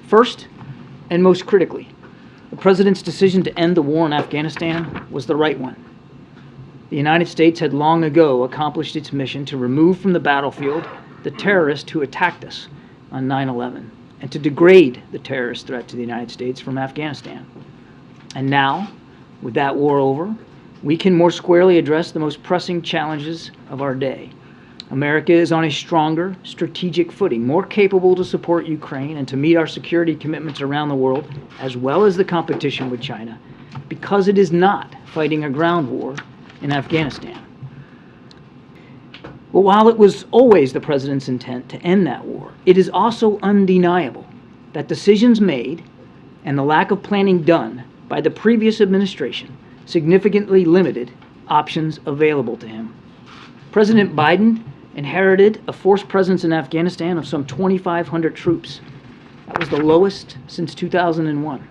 First, and most critically, the President's decision to end the war in Afghanistan was the right one. The United States had long ago accomplished its mission to remove from the battlefield the terrorist who attacked us on 9/11 and to degrade the terrorist threat to the United States from Afghanistan. And now, with that war over, we can more squarely address the most pressing challenges of our day. America is on a stronger strategic footing, more capable to support Ukraine and to meet our security commitments around the world, as well as the competition with China, because it is not fighting a ground war in Afghanistan. But while it was always the President's intent to end that war, it is also undeniable that decisions made and the lack of planning done by the previous administration significantly limited options available to him. President Biden inherited a force presence in Afghanistan of some 2,500 troops. That was the lowest since 2001.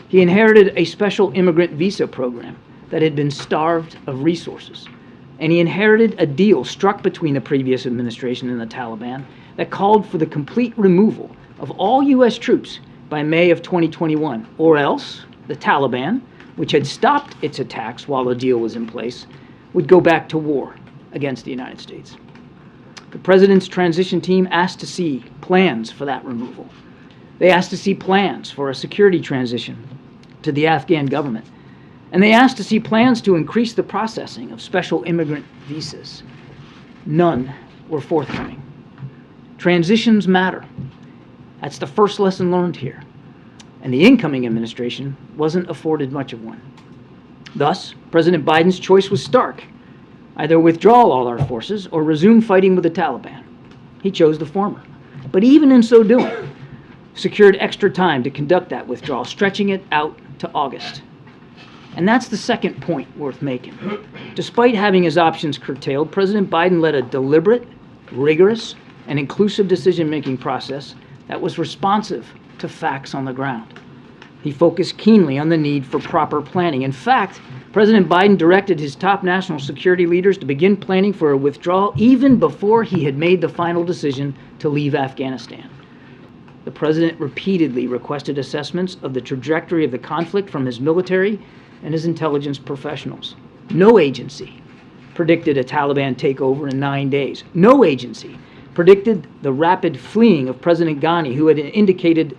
He inherited a special immigrant visa program that had been starved of resources. And he inherited a deal struck between the previous administration and the Taliban that called for the complete removal of all U.S. troops by May of 2021, or else the Taliban, which had stopped its attacks while the deal was in place, would go back to war against the United States. The President's transition team asked to see plans for that removal. They asked to see plans for a security transition to the Afghan government. And they asked to see plans to increase the processing of special immigrant visas. None were forthcoming. Transitions matter. That's the first lesson learned here. And the incoming administration wasn't afforded much of one. Thus, President Biden's choice was stark. Either withdraw all our forces or resume fighting with the Taliban. He chose the former. But even in so doing, secured extra time to conduct that withdrawal, stretching it out to August. And that's the second point worth making. Despite having his options curtailed, President Biden led a deliberate, rigorous, and inclusive decision-making process that was responsive to facts on the ground. He focused keenly on the need for proper planning. In fact, President Biden directed his top national security leaders to begin planning for a withdrawal even before he had made the final decision to leave Afghanistan. The President repeatedly requested assessments of the trajectory of the conflict from his military and his intelligence professionals. No agency predicted a Taliban takeover in 9 days. No agency predicted the rapid fleeing of President Ghani, who had indicated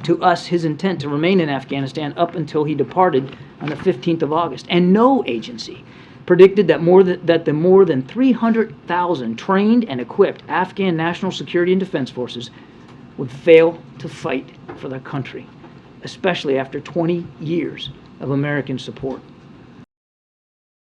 to us his intent to remain in Afghanistan up until he departed on the 15th of August. And no agency predicted that the more than 300,000 trained and equipped Afghan national security and defense forces would fail to fight for their country, especially after 20 years of American support.